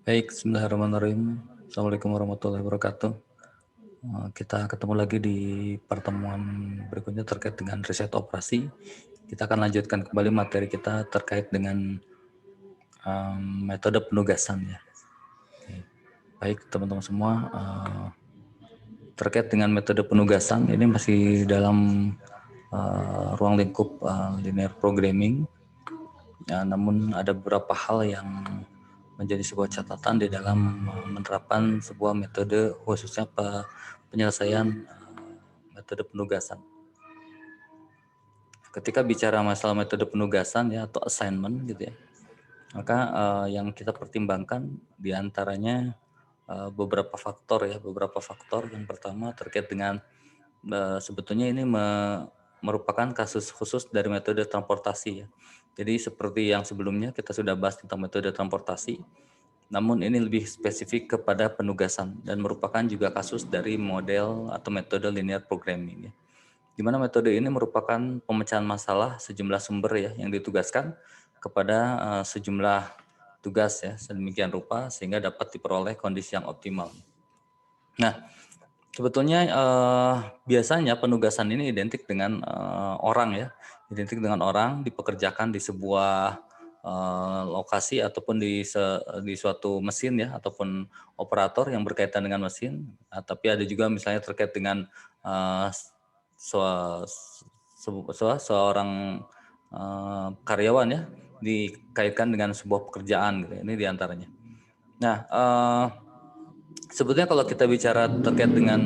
Baik, bismillahirrahmanirrahim. Assalamualaikum warahmatullahi wabarakatuh. Kita ketemu lagi di pertemuan berikutnya terkait dengan riset operasi. Kita akan lanjutkan kembali materi kita terkait dengan metode penugasan ya. Oke. Baik teman-teman semua, terkait dengan metode penugasan ini masih dalam ruang lingkup linear programming. Ya, namun ada beberapa hal yang menjadi sebuah catatan di dalam menerapkan sebuah metode khususnya penyelesaian metode penugasan. Ketika bicara masalah metode penugasan ya atau assignment gitu ya, maka yang kita pertimbangkan diantaranya beberapa faktor ya, beberapa faktor. Yang pertama terkait dengan sebetulnya ini merupakan kasus khusus dari metode transportasi ya. Jadi seperti yang sebelumnya kita sudah bahas tentang metode transportasi, namun ini lebih spesifik kepada penugasan dan merupakan juga kasus dari model atau metode linear programming ya. Di mana metode ini merupakan pemecahan masalah sejumlah sumber ya yang ditugaskan kepada sejumlah tugas ya sedemikian rupa sehingga dapat diperoleh kondisi yang optimal. Nah, sebetulnya biasanya penugasan ini identik dengan orang ya, identik dengan orang dipekerjakan di sebuah lokasi ataupun di suatu mesin ya ataupun operator yang berkaitan dengan mesin. Tapi ada juga misalnya terkait dengan uh, seorang karyawan ya dikaitkan dengan sebuah pekerjaan gitu. Ini diantaranya. Nah, sebetulnya kalau kita bicara terkait dengan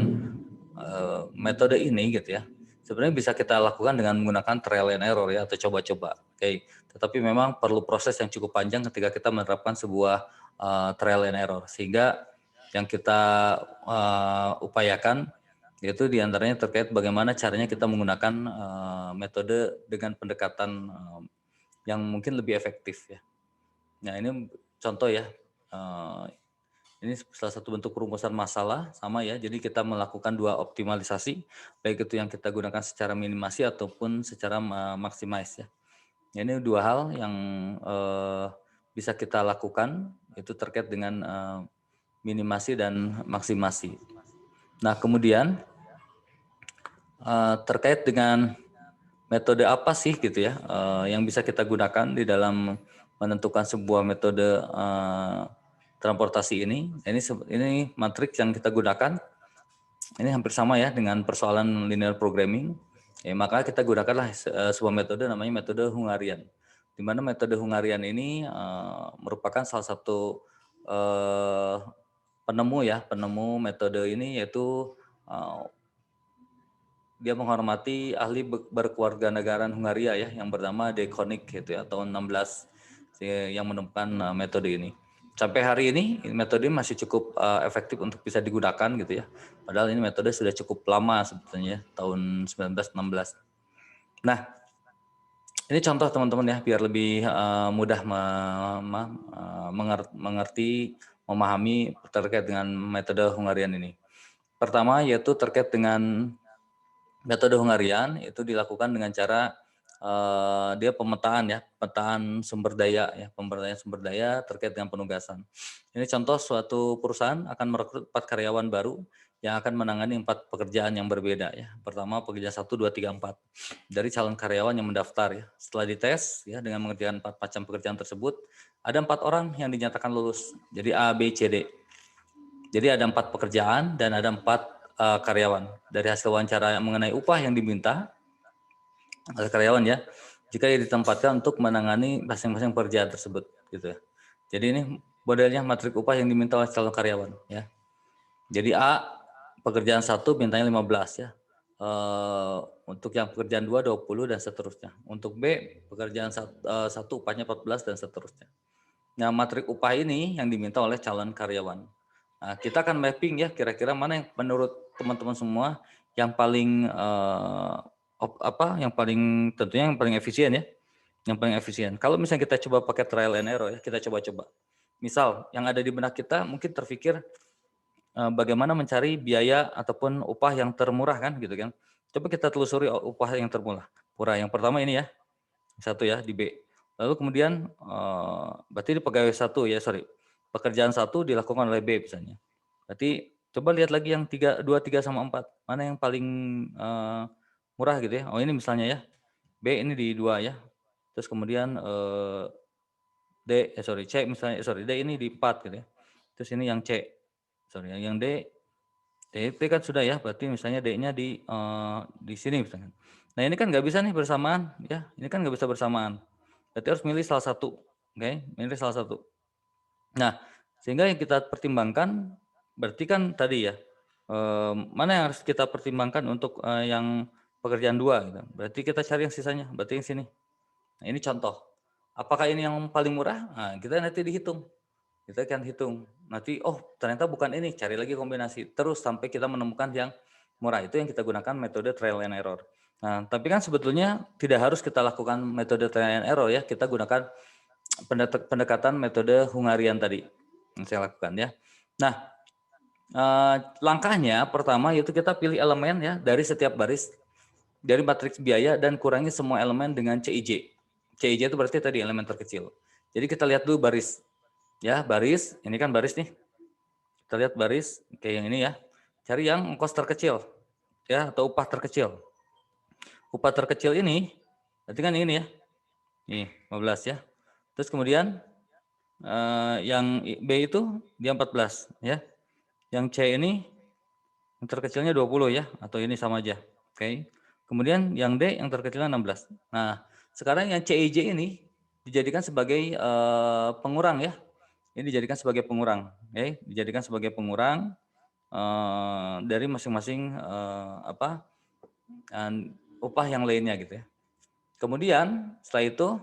metode ini gitu ya, sebenarnya bisa kita lakukan dengan menggunakan trial and error ya atau coba-coba. Oke, tetapi memang perlu proses yang cukup panjang ketika kita menerapkan sebuah trial and error sehingga yang kita upayakan yaitu diantaranya terkait bagaimana caranya kita menggunakan metode dengan pendekatan yang mungkin lebih efektif ya. Nah ini contoh ya, ini salah satu bentuk perumusan masalah sama ya. Jadi kita melakukan dua optimalisasi, baik itu yang kita gunakan secara minimasi ataupun secara maximize ya. Ini dua hal yang bisa kita lakukan itu terkait dengan minimasi dan maksimasi. Nah kemudian terkait dengan metode apa sih gitu ya yang bisa kita gunakan di dalam menentukan sebuah metode transportasi ini. Ini matriks yang kita gunakan. Ini hampir sama ya dengan persoalan linear programming. Maka kita gunakanlah sebuah metode namanya metode Hungarian. Di mana metode Hungarian ini merupakan salah satu penemu metode ini yaitu dia menghormati ahli berkewarganegaraan Hungaria ya yang bernama De Koning gitu ya tahun 16 yang menemukan metode ini. Sampai hari ini metode ini masih cukup efektif untuk bisa digunakan gitu ya. Padahal ini metode sudah cukup lama sebetulnya tahun 1916. Nah, ini contoh teman-teman ya biar lebih mudah mengerti, memahami terkait dengan metode Hungarian ini. Pertama yaitu terkait dengan metode Hungarian itu dilakukan dengan cara dia pemetaan ya, pemetaan sumber daya ya, pemberdayaan sumber daya terkait dengan penugasan. Ini contoh suatu perusahaan akan merekrut 4 karyawan baru yang akan menangani 4 pekerjaan yang berbeda ya. Pertama pekerjaan 1, 2, 3, 4 dari calon karyawan yang mendaftar ya. Setelah dites ya dengan mengerjakan 4 macam pekerjaan tersebut, ada 4 orang yang dinyatakan lulus. Jadi A, B, C, D. Jadi ada 4 pekerjaan dan ada 4 karyawan. Dari hasil wawancara mengenai upah yang diminta oleh karyawan ya, jika ia ditempatkan untuk menangani masing-masing pekerjaan tersebut gitu ya. Jadi ini modelnya matrik upah yang diminta oleh calon karyawan ya. Jadi A pekerjaan 1 mintanya 15 ya. Untuk yang pekerjaan 2 20 dan seterusnya. Untuk B pekerjaan 1 upahnya 14 dan seterusnya. Nah, matrik upah ini yang diminta oleh calon karyawan. Nah, kita akan mapping ya kira-kira mana yang menurut teman-teman semua yang paling yang paling tentunya yang paling efisien ya. Yang paling efisien. Kalau misalnya kita coba pakai trial and error ya, kita coba-coba. Misal yang ada di benak kita mungkin terpikir bagaimana mencari biaya ataupun upah yang termurah kan gitu kan. Coba kita telusuri upah yang termurah. Yang pertama ini ya, satu ya di B. Lalu kemudian berarti di pegawai 1 ya, sorry. pekerjaan 1 dilakukan oleh B misalnya. Berarti coba lihat lagi yang 3, 2, 3 sama 4. Mana yang paling murah gitu ya. Oh ini misalnya ya. B ini di 2 ya. Terus kemudian C misalnya, D ini di 4 gitu ya. Terus ini yang C. Yang D itu kan sudah ya. Berarti misalnya D-nya di sini misalnya. Nah ini kan nggak bisa nih bersamaan ya. Ini kan nggak bisa bersamaan. Berarti harus milih salah satu. Oke, milih salah satu. Nah, sehingga yang kita pertimbangkan berarti kan tadi ya, mana yang harus kita pertimbangkan untuk yang pekerjaan 2 gitu. Berarti kita cari yang sisanya, berarti yang sini. Nah, ini contoh. Apakah ini yang paling murah? Nah, kita nanti dihitung. Kita akan hitung. Nanti, oh ternyata bukan ini, cari lagi kombinasi. Terus sampai kita menemukan yang murah. Itu yang kita gunakan metode trial and error. Nah, tapi kan sebetulnya tidak harus kita lakukan metode trial and error ya. Kita gunakan pendekatan metode Hungarian tadi yang saya lakukan ya. Nah, langkahnya pertama yaitu kita pilih elemen ya dari setiap baris dari matriks biaya dan kurangi semua elemen dengan CIJ. CIJ itu berarti tadi elemen terkecil. Jadi kita lihat dulu baris. Ya, baris, ini kan baris nih. Kita lihat baris kayak yang ini ya. Cari yang kos terkecil ya atau upah terkecil. Upah terkecil ini berarti kan ini ya. Nih, 15 ya. Terus kemudian yang B itu dia 14 ya. Yang C ini yang terkecilnya 20 ya, atau ini sama aja. Oke. Kemudian yang D yang terkecilnya 16. Nah, sekarang yang CIJ ini dijadikan sebagai pengurang ya. Ini dijadikan sebagai pengurang, oke? Dijadikan sebagai pengurang dari masing-masing upah yang lainnya gitu ya. Kemudian setelah itu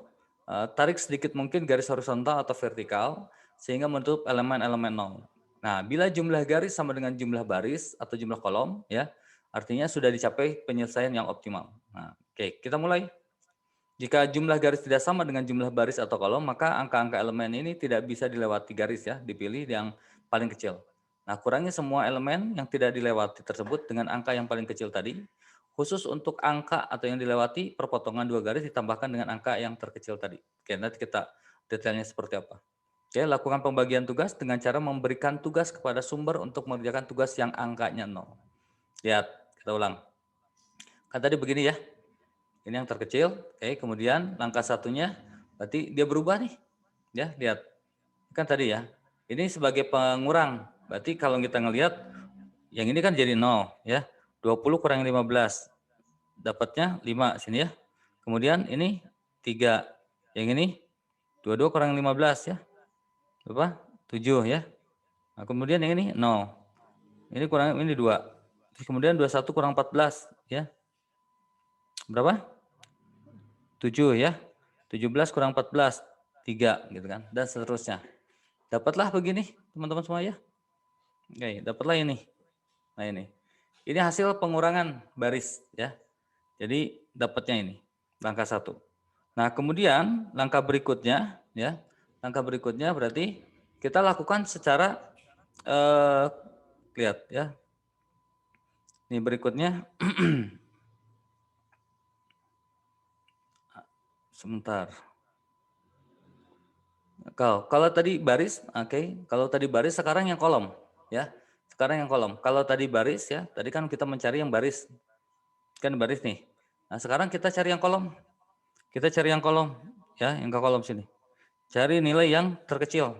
tarik sedikit mungkin garis horizontal atau vertikal sehingga menutup elemen-elemen nol. Nah, bila jumlah garis sama dengan jumlah baris atau jumlah kolom ya, artinya sudah dicapai penyelesaian yang optimal. Nah, oke, kita mulai. Jika jumlah garis tidak sama dengan jumlah baris atau kolom, maka angka-angka elemen ini tidak bisa dilewati garis ya, dipilih yang paling kecil. Nah, kurangi semua elemen yang tidak dilewati tersebut dengan angka yang paling kecil tadi. Khusus untuk angka atau yang dilewati, perpotongan 2 garis ditambahkan dengan angka yang terkecil tadi. Oke, nanti kita detailnya seperti apa. Oke, lakukan pembagian tugas dengan cara memberikan tugas kepada sumber untuk mengerjakan tugas yang angkanya 0. Lihat, kita ulang. Kan tadi begini ya. Ini yang terkecil, oke. Kemudian langkah satunya, berarti dia berubah nih, ya lihat, kan tadi ya. Ini sebagai pengurang, berarti kalau kita ngelihat, yang ini kan jadi 0, ya. 20 kurang 15, dapatnya 5 sini ya. Kemudian ini 3, yang ini 22 kurang 15 ya, berapa? 7 ya. Nah, kemudian yang ini 0, ini kurang ini 2. Kemudian 21 kurang 14 ya, berapa? 7 ya, 17 kurang 14, 3 gitu kan, dan seterusnya. Dapatlah begini teman-teman semua ya. Oke, dapatlah ini. Nah ini hasil pengurangan baris ya. Jadi dapatnya ini, langkah 1. Nah kemudian langkah berikutnya ya, langkah berikutnya berarti kita lakukan secara, lihat ya. Ini berikutnya, sebentar. Kalau tadi baris, oke. Kalau tadi baris, sekarang yang kolom, ya. Sekarang yang kolom. Kalau tadi baris ya, tadi kan kita mencari yang baris, kan baris nih. Nah sekarang kita cari yang kolom. Kita cari yang kolom, ya, yang ke kolom sini. Cari nilai yang terkecil.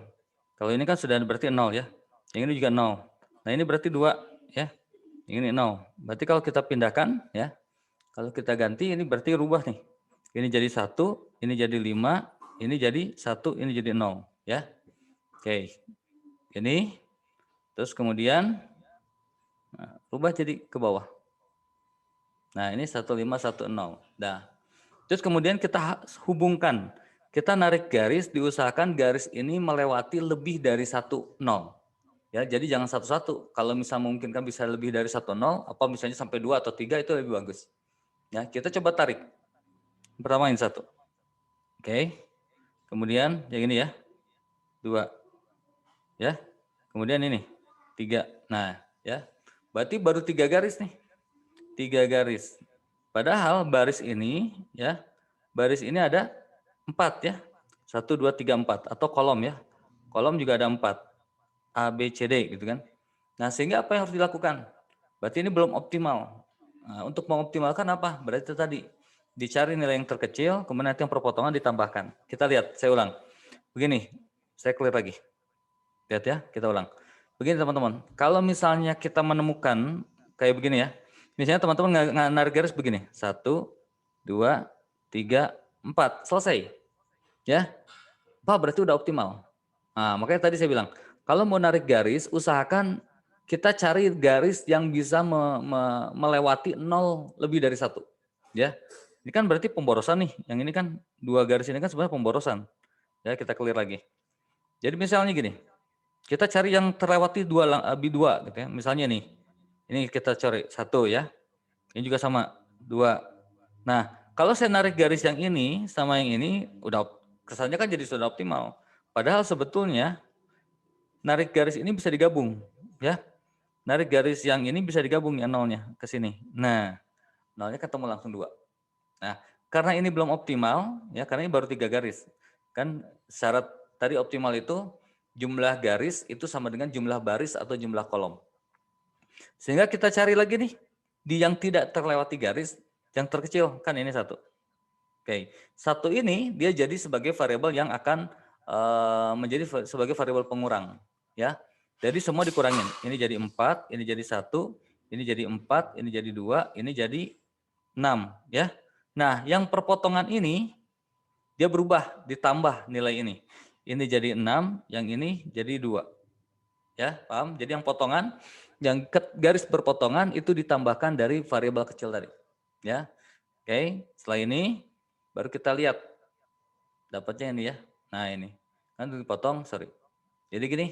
Kalau ini kan sudah berarti 0 ya. Yang ini juga 0. Nah ini berarti 2 ya. Yang ini 0. Berarti kalau kita pindahkan ya, kalau kita ganti ini berarti rubah nih. Ini jadi 1, ini jadi 5, ini jadi 1, ini jadi 0 ya. Oke. Ini terus kemudian rubah jadi ke bawah. Nah, ini 1510. Nah, terus kemudian kita hubungkan. Kita narik garis, diusahakan garis ini melewati lebih dari 1, 0. Ya, jadi jangan 1, 1. Kalau misalnya mungkin kan bisa lebih dari 1, 0, apa misalnya sampai 2 atau 3 itu lebih bagus. Ya, kita coba tarik. Pertama ini 1. Oke. Kemudian yang ini ya. 2. Ya. Kemudian ini 3. Nah, ya. Berarti baru 3 garis nih. 3 garis. Padahal baris ini ya, baris ini ada 4 ya. 1, 2, 3, 4 atau kolom ya. kolom juga ada 4. A, B, C, D gitu kan. Nah, sehingga apa yang harus dilakukan? Berarti ini belum optimal. Nah, untuk mengoptimalkan apa? Berarti tadi dicari nilai yang terkecil, kemudian nanti yang perpotongan ditambahkan. Kita lihat, saya ulang. Begini, saya clear lagi. Lihat ya, kita ulang. Begini teman-teman, kalau misalnya kita menemukan kayak begini ya, misalnya teman-teman narik garis begini, 1, 2, 3, 4, selesai. Ya, Pak berarti udah optimal. Nah, makanya tadi saya bilang, kalau mau narik garis, usahakan kita cari garis yang bisa melewati 0 lebih dari 1. Ya, ini kan berarti pemborosan nih, yang ini kan 2 garis ini kan sebenarnya pemborosan. Ya, kita clear lagi. Jadi misalnya gini, kita cari yang terlewati 2 gitu ya. Misalnya nih, ini kita cari 1 ya. Ini juga sama 2. Nah, kalau saya narik garis yang ini sama yang ini, udah kesannya kan jadi sudah optimal. Padahal sebetulnya narik garis ini bisa digabung, ya. Narik garis yang ini bisa digabung ya nolnya ke sini. Nah, nolnya ketemu langsung 2. Nah, karena ini belum optimal, ya karena ini baru 3 garis. Kan syarat tadi optimal itu jumlah garis itu sama dengan jumlah baris atau jumlah kolom. Sehingga kita cari lagi nih, di yang tidak terlewati garis, yang terkecil, kan ini 1. Oke, 1 ini dia jadi sebagai variabel yang akan menjadi sebagai variabel pengurang. Ya, jadi semua dikurangin. Ini jadi 4, ini jadi 1, ini jadi 4, ini jadi 2, ini jadi 6. Ya. Nah, yang perpotongan ini, dia berubah, ditambah nilai ini. Ini jadi 6, yang ini jadi 2. Ya, paham? Jadi yang potongan, yang garis berpotongan itu ditambahkan dari variabel kecil tadi. Ya, oke. Setelah ini baru kita lihat dapatnya ini ya. Nah ini kan dipotong, sorry. Jadi gini,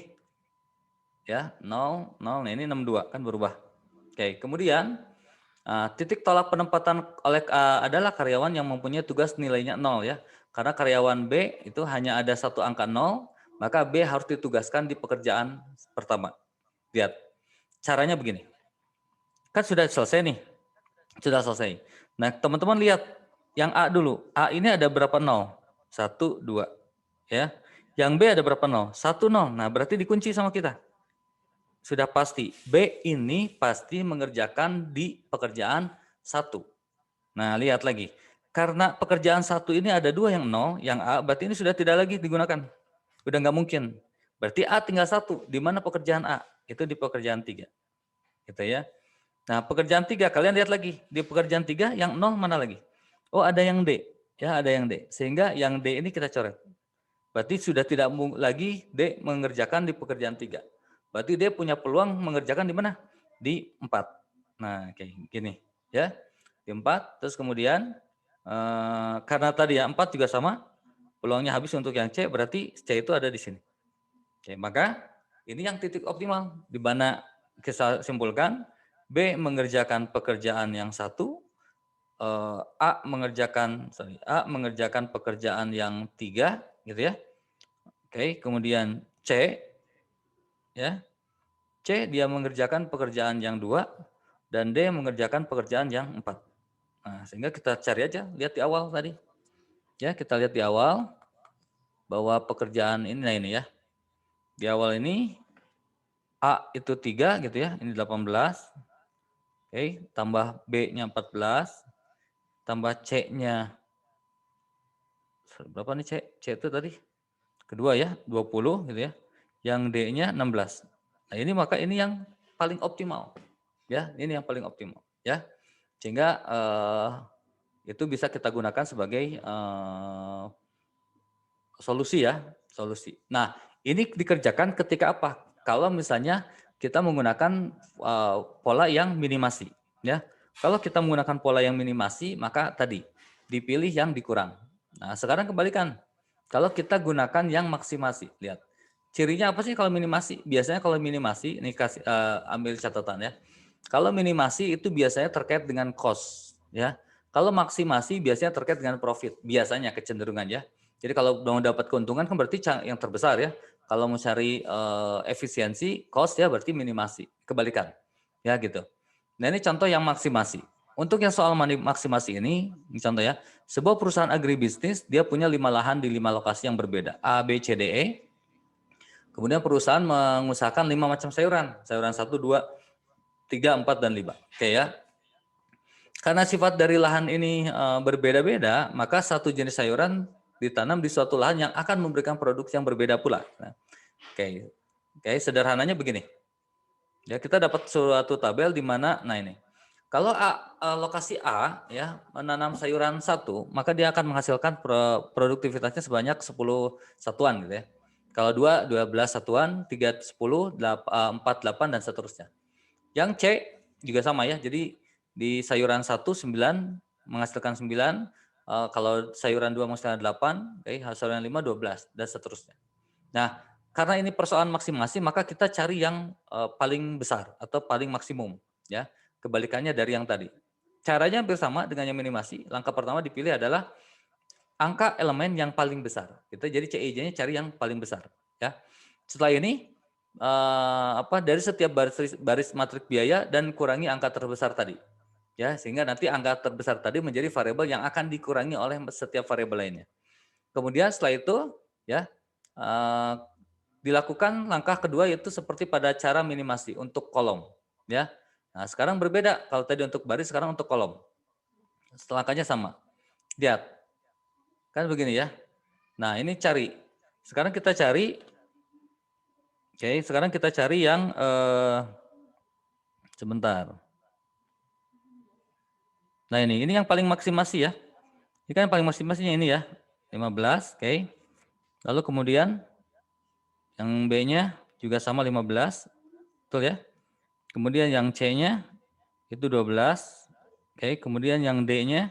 ya 0, 0. Nah ini 62 kan berubah. Oke. Kemudian titik tolak penempatan oleh adalah karyawan yang mempunyai tugas nilainya 0 ya. Karena karyawan B itu hanya ada 1 angka 0, maka B harus ditugaskan di pekerjaan pertama. Lihat, caranya begini. Kan sudah selesai nih, sudah selesai. Nah teman-teman lihat, yang A dulu. A ini ada berapa 0? 1, 2. Ya. Yang B ada berapa 0? 1, 0. Nah berarti dikunci sama kita. Sudah pasti, B ini pasti mengerjakan di pekerjaan 1. Nah lihat lagi. Karena pekerjaan 1 ini ada 2 yang 0, yang A, berarti ini sudah tidak lagi digunakan. Udah nggak mungkin. Berarti A tinggal 1. Di mana pekerjaan A? Itu di pekerjaan 3. Gitu ya. Nah, pekerjaan 3, kalian lihat lagi. Di pekerjaan 3 yang 0 mana lagi? Oh, ada yang D. Ya, ada yang D. Sehingga yang D ini kita coret. Berarti sudah tidak lagi D mengerjakan di pekerjaan 3. Berarti D punya peluang mengerjakan di mana? Di 4. Nah, kayak gini. Ya, di 4. Terus kemudian, karena tadi ya 4 juga sama, peluangnya habis untuk yang C, berarti C itu ada di sini. Oke, maka ini yang titik optimal. Di mana kita simpulkan, B mengerjakan pekerjaan yang 1, A mengerjakan pekerjaan yang 3, gitu ya. Oke, kemudian C, ya, C dia mengerjakan pekerjaan yang 2, dan D mengerjakan pekerjaan yang 4. Nah, sehingga kita cari aja, lihat di awal tadi. Ya, kita lihat di awal bahwa pekerjaan ini, nah ini ya, di awal ini A itu 3 gitu ya, ini 18. Oke, tambah B-nya 14, tambah C-nya berapa nih C? C itu tadi kedua ya, 20 gitu ya. Yang D-nya 16. Nah, ini maka ini yang paling optimal. Ya, ini yang paling optimal ya. Sehingga itu bisa kita gunakan sebagai solusi ya, solusi. Nah, ini dikerjakan ketika apa? Kalau misalnya kita menggunakan pola yang minimasi, ya. Kalau kita menggunakan pola yang minimasi, maka tadi dipilih yang dikurang. Nah, sekarang kembalikan. Kalau kita gunakan yang maksimasi, lihat. Cirinya apa sih kalau minimasi? Biasanya kalau minimasi, ini kasih ambil catatan ya. Kalau minimasi itu biasanya terkait dengan cost, ya. Kalau maksimasi biasanya terkait dengan profit, biasanya kecenderungan ya. Jadi kalau mau dapat keuntungan kan berarti yang terbesar ya. Kalau mau cari efisiensi, cost ya berarti minimasi. Kebalikan. Ya gitu. Nah ini contoh yang maksimasi. Untuk yang soal maksimasi ini contoh ya. Sebuah perusahaan agribisnis dia punya 5 lahan di 5 lokasi yang berbeda. A, B, C, D, E. Kemudian perusahaan mengusahakan 5 macam sayuran. Sayuran 1, 2, 3, 4, dan 5. Oke ya. Karena sifat dari lahan ini berbeda-beda, maka satu jenis sayuran ditanam di suatu lahan yang akan memberikan produksi yang berbeda pula. Nah, oke, sederhananya begini. Ya, kita dapat suatu tabel di mana, nah ini, kalau lokasi A ya menanam sayuran 1, maka dia akan menghasilkan produktivitasnya sebanyak 10 satuan gitu ya. Kalau 2, 12 satuan, 3, 10, 4, 8, dan seterusnya. Yang C juga sama ya, jadi di sayuran 1, 9 menghasilkan 9, kalau sayuran 2 menghasilkan 8, sayuran 5, 12, dan seterusnya. Nah, karena ini persoalan maksimasi, maka kita cari yang paling besar atau paling maksimum, ya. Kebalikannya dari yang tadi. Caranya hampir sama dengan yang minimasi. Langkah pertama dipilih adalah angka elemen yang paling besar. Kita jadi CIJ-nya cari yang paling besar, ya. Setelah ini dari setiap baris matrik biaya dan kurangi angka terbesar tadi, ya, sehingga nanti angka terbesar tadi menjadi variabel yang akan dikurangi oleh setiap variabel lainnya. Kemudian setelah itu, ya, dilakukan langkah kedua yaitu seperti pada cara minimasi untuk kolom, ya. Nah, sekarang berbeda, kalau tadi untuk baris, sekarang untuk kolom. Langkahnya sama. Lihat, kan begini ya. Nah, ini cari. Sekarang kita cari, sekarang kita cari yang sebentar. Nah, ini yang paling maksimasi ya. Ini kan paling maksimasinya ini ya, 15, oke. Lalu kemudian yang B-nya juga sama 15, betul ya. Kemudian yang C-nya itu 12, oke. Kemudian yang D-nya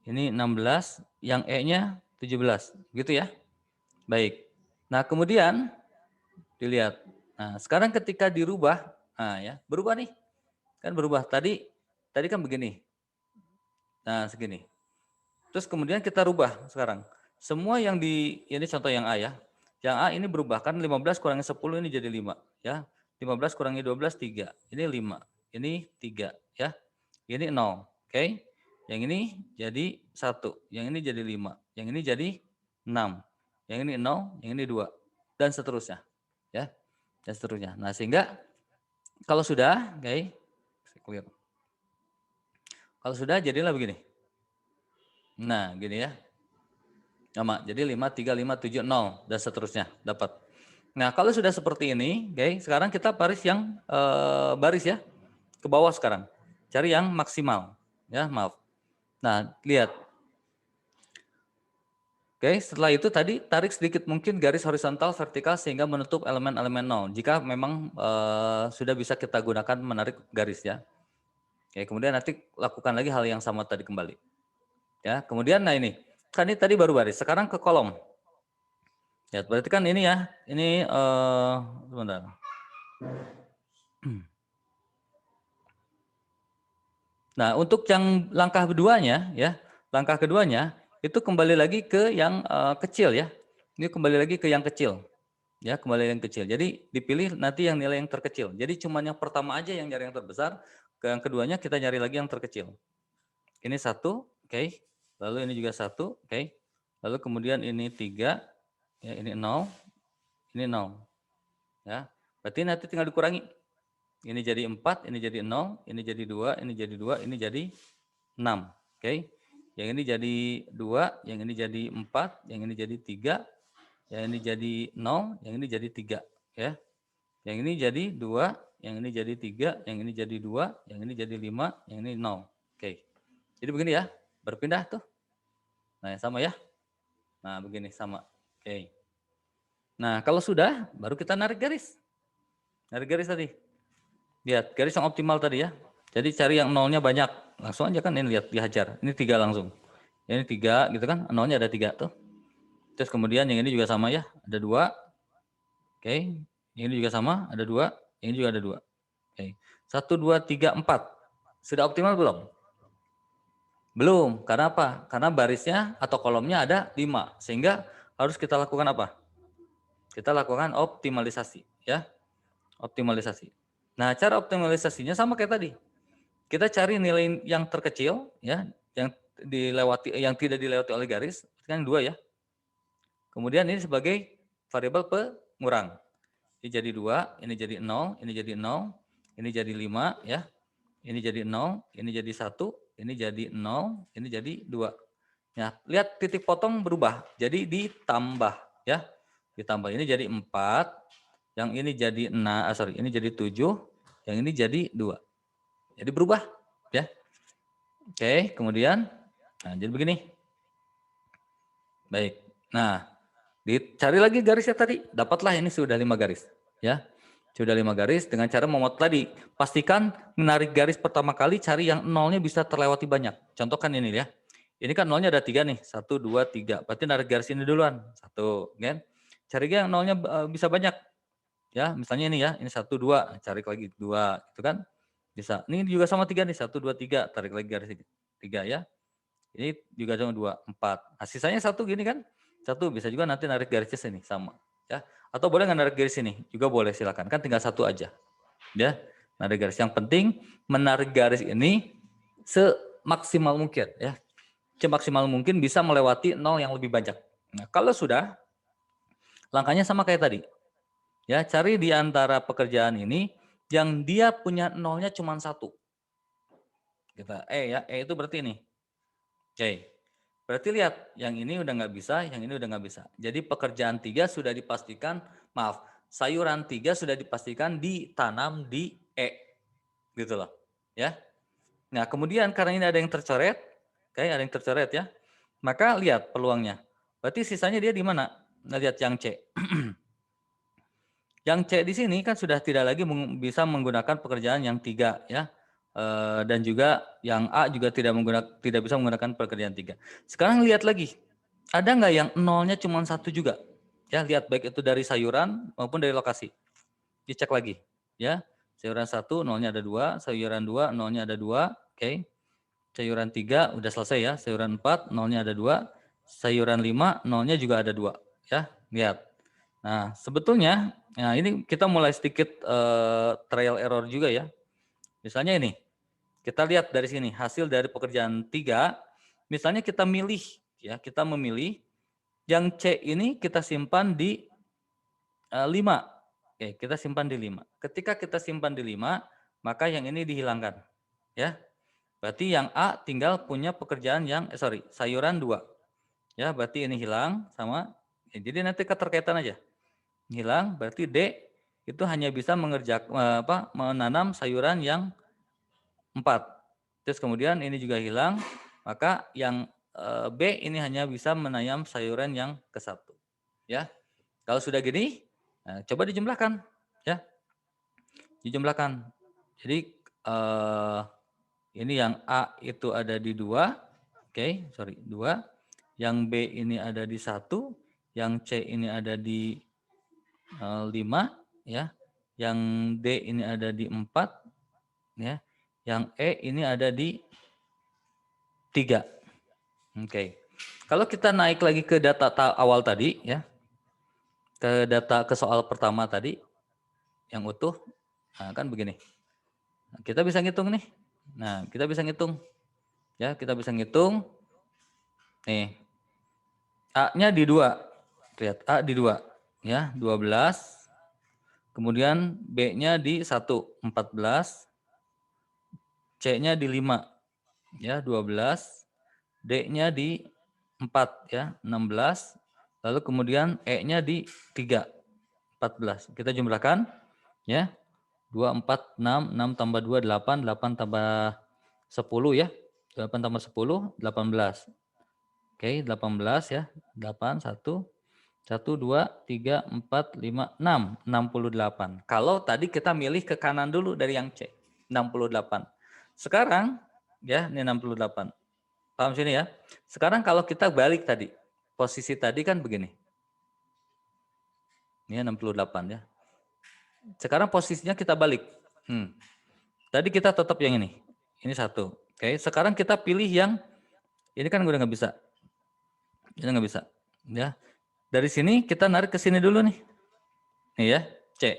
ini 16, yang E-nya 17, gitu ya. Baik. Nah, kemudian dilihat. Nah, sekarang ketika dirubah, nah ya, berubah nih. Kan berubah tadi kan begini. Nah, segini. Terus kemudian kita rubah sekarang. Semua yang ini contoh yang A ya. Yang A ini berubah kan 15 kurangi 10 ini jadi 5 ya. 15 kurangi 12 3. Ini 5. Ini 3 ya. Ini 0. Oke. Yang ini jadi 1. Yang ini jadi 5. Yang ini jadi 6. Yang ini 0, yang ini 2 dan seterusnya. Ya. Dan seterusnya. Nah, sehingga kalau sudah, clear. Kalau sudah jadilah begini. Nah, gini ya. Sama, jadi 5, 3, 5, 7, 0, dan seterusnya, dapat. Nah, kalau sudah seperti ini, sekarang kita baris yang baris ya, ke bawah sekarang. Cari yang maksimal, ya, maaf. Nah, lihat. Setelah itu tadi tarik sedikit mungkin garis horizontal, vertikal, sehingga menutup elemen-elemen 0. Jika memang sudah bisa kita gunakan menarik garis ya. Kemudian nanti lakukan lagi hal yang sama tadi kembali. Ya, kemudian nah ini, kan ini tadi baru baris, sekarang ke kolom. Ya, berarti kan ini ya, ini sebentar. Nah, untuk yang langkah keduanya ya, langkah keduanya itu kembali lagi ke yang kecil ya. Ini kembali lagi ke yang kecil. Ya, kembali yang kecil. Jadi dipilih nanti yang nilai yang terkecil. Jadi cuma yang pertama aja yang nyari yang terbesar, ke yang keduanya kita nyari lagi yang terkecil. Ini 1, oke. Lalu ini juga 1, oke. Lalu kemudian ini 3, ya ini 0, ini 0. Ya. Berarti nanti tinggal dikurangi. Ini jadi 4, ini jadi 0, ini jadi 2, ini jadi 2, ini jadi 6. Oke. Yang ini jadi 2, yang ini jadi 4, yang ini jadi 3, yang ini jadi 0, yang ini jadi 3. Ya. Yang ini jadi 2, yang ini jadi 3, yang ini jadi 2, yang ini jadi 5, yang ini 0. Oke. Jadi begini ya, berpindah tuh. Nah, sama ya. Nah, begini sama. Oke. Nah, kalau sudah, baru kita narik garis. Narik garis tadi. Lihat, garis yang optimal tadi ya. Jadi cari yang nolnya banyak. Langsung aja kan ini lihat, dihajar. Ini 3 langsung. Ini 3 gitu kan, nolnya ada 3 tuh. Terus kemudian yang ini juga sama ya, ada 2. Oke, yang ini juga sama, ada 2. Yang ini juga ada 2. Oke, 1, 2, 3, 4. Sudah optimal belum? Belum, karena apa? Karena barisnya atau kolomnya ada 5. Sehingga harus kita lakukan apa? Kita lakukan optimalisasi ya. Optimalisasi. Nah, cara optimalisasinya sama kayak tadi. Kita cari nilai yang terkecil ya, yang tidak dilewati oleh garis, kan 2 ya. Kemudian ini sebagai variabel pengurang. Ini jadi 2, ini jadi 0, ini jadi 0, ini jadi 5 ya. Ini jadi 0, ini jadi 1, ini jadi 0, ini jadi 2. Ya, lihat titik potong berubah. Jadi ditambah ya. Ditambah ini jadi 4, yang ini jadi 6, ini jadi 7, yang ini jadi 2. Jadi berubah ya. Oke, kemudian jadi begini. Baik. Nah, dicari lagi garisnya tadi, dapatlah ini sudah 5 garis, ya. Sudah 5 garis dengan cara memotong tadi. Pastikan menarik garis pertama kali cari yang nolnya bisa terlewati banyak. Contohkan ini ya. Ini kan nolnya ada 3 nih, 1, 2, 3. Berarti narik garis ini duluan, 1, kan? Cari yang nolnya bisa banyak. Ya, misalnya ini ya, ini 1, 2, cari lagi 2, gitu kan? Bisa. Ini juga sama 3 nih, 1, 2, 3, tarik lagi garis 3 ya. Ini juga cuma 2, 4. Nah, sisanya 1 gini kan? 1 bisa juga nanti narik garisnya sini sama, ya. Atau boleh nggak narik garis sini? Juga boleh silakan. Kan tinggal 1 aja. Ya. Narik garis yang penting menarik garis ini semaksimal mungkin ya. Semaksimal mungkin bisa melewati 0 yang lebih banyak. Nah, kalau sudah langkahnya sama kayak tadi. Ya, cari di antara pekerjaan ini yang dia punya nolnya cuma 1. Kita ya, itu berarti ini. Oke. Berarti lihat, yang ini udah nggak bisa, yang ini udah nggak bisa. Jadi pekerjaan 3 sudah dipastikan, maaf, sayuran 3 sudah dipastikan ditanam di gitu loh, ya. Nah kemudian karena ini ada yang tercoret, ada yang tercoret ya, maka lihat peluangnya. Berarti sisanya dia di mana? Nah, lihat yang C. Yang C di sini kan sudah tidak lagi bisa menggunakan pekerjaan yang 3 ya. Dan juga yang A juga tidak bisa menggunakan pekerjaan 3. Sekarang lihat lagi, ada nggak yang nolnya cuma 1 juga? Ya, lihat baik itu dari sayuran maupun dari lokasi. Dicek lagi, ya. Sayuran 1 nolnya ada 2, sayuran 2 nolnya ada 2, oke. Sayuran 3 udah selesai ya, sayuran 4 nolnya ada 2, sayuran 5 nolnya juga ada 2, ya. Lihat. Nah, sebetulnya ini kita mulai sedikit trial error juga ya. Misalnya ini, kita lihat dari sini hasil dari pekerjaan 3, misalnya kita milih ya, kita memilih yang C ini kita simpan di 5. Oke, kita simpan di 5. Ketika kita simpan di 5, maka yang ini dihilangkan. Ya. Berarti yang A tinggal punya pekerjaan yang sayuran 2. Ya, berarti ini hilang sama jadi nanti keterkaitan aja. Hilang berarti D itu hanya bisa menanam sayuran yang 4. Terus kemudian ini juga hilang, maka yang B ini hanya bisa menanam sayuran yang ke-1. Ya. Kalau sudah gini, coba dijumlahkan, ya. Dijumlahkan. Jadi ini yang A itu ada di 2, 2. Yang B ini ada di 1, yang C ini ada di 5, ya. Yang D ini ada di 4, ya. Yang E ini ada di 3. Oke. Kalau kita naik lagi ke data awal tadi ya. Ke soal pertama tadi yang utuh. Nah, kan begini. Kita bisa ngitung nih. Nah, kita bisa ngitung. Ya, kita bisa ngitung. Nih. A-nya di 2. Lihat, A di 2. Ya, 12. Kemudian B-nya di 1, 14. C-nya di 5. Ya, 12. D-nya di 4 ya, 16. Lalu kemudian E-nya di 3, 14. Kita jumlahkan ya. 2, 4, 6, 6 tambah 2, 8, 8 tambah 10 ya. 8 tambah 10, 18. Oke, 18 ya. 8, 1, 1, 2, 3, 4, 5, 6. 68. Kalau tadi kita milih ke kanan dulu dari yang C. 68. Sekarang ya, ini 68. Paham sini ya? Sekarang kalau kita balik tadi. Posisi tadi kan begini. Ini 68 ya. Sekarang posisinya kita balik. Tadi kita tetap yang ini. Ini 1. Oke, sekarang kita pilih yang ini kan udah nggak bisa. Ini nggak bisa. Ya. Dari sini kita narik ke sini dulu nih. Nih ya, C.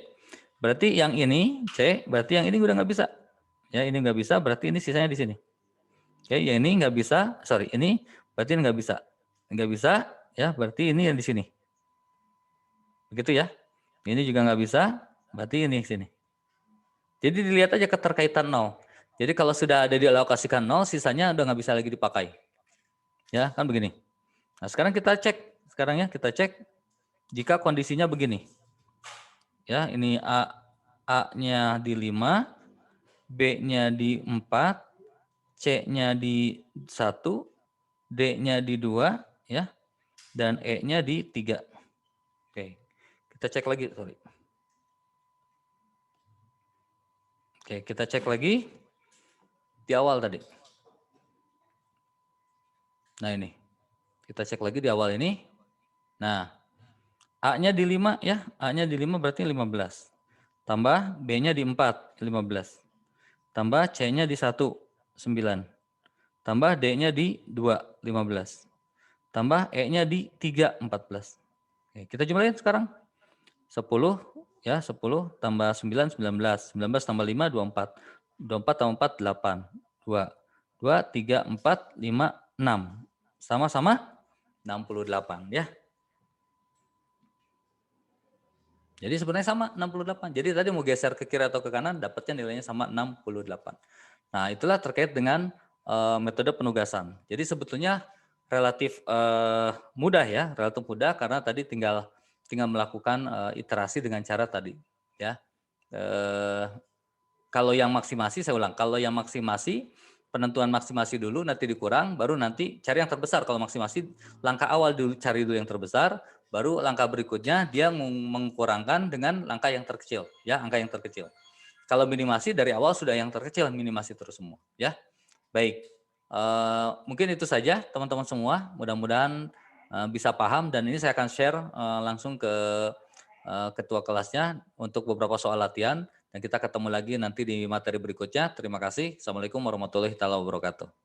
Berarti yang ini C, berarti yang ini udah nggak bisa. Ya, ini nggak bisa, berarti ini sisanya di sini. Oke, yang ini nggak bisa, ini berarti ini nggak bisa. Nggak bisa, ya berarti ini yang di sini. Begitu ya. Ini juga nggak bisa, berarti ini sini. Jadi dilihat aja keterkaitan 0. Jadi kalau sudah ada dialokasikan 0, sisanya udah nggak bisa lagi dipakai. Ya, kan begini. Nah, sekarang kita cek. Sekarang ya, kita cek jika kondisinya begini. Ya, ini A-nya di 5, B-nya di 4, C-nya di 1, D-nya di 2, ya, dan E-nya di 3. Oke, kita cek lagi, sorry. Oke, kita cek lagi di awal tadi. Nah ini, kita cek lagi di awal ini. Nah, A-nya di 5 ya, A-nya di 5 berarti 15. Tambah B-nya di 4, 15. Tambah C-nya di 1, 9. Tambah D-nya di 2, 15. Tambah E-nya di 3, 14. Oke, kita jumlahin sekarang. 10 ya, 10 tambah 9, 19. 19 tambah 5, 24. 24 tambah 4, 8. 2. 2, 3, 4, 5, 6. Sama-sama 68 ya. Jadi sebenarnya sama 68. Jadi tadi mau geser ke kiri atau ke kanan dapatnya nilainya sama 68. Nah, itulah terkait dengan metode penugasan. Jadi sebetulnya relatif mudah ya, relatif mudah karena tadi tinggal melakukan iterasi dengan cara tadi ya. Kalau yang maksimasi saya ulang, kalau yang maksimasi penentuan maksimasi dulu nanti dikurang baru nanti cari yang terbesar. Kalau maksimasi langkah awal dulu cari dulu yang terbesar, baru langkah berikutnya dia mengkurangkan dengan langkah yang terkecil ya, angka yang terkecil. Kalau minimasi dari awal sudah yang terkecil, minimasi terus semua ya. Baik. Mungkin itu saja teman-teman semua, mudah-mudahan bisa paham dan ini saya akan share langsung ke ketua kelasnya untuk beberapa soal latihan dan kita ketemu lagi nanti di materi berikutnya. Terima kasih. Assalamualaikum warahmatullahi wabarakatuh.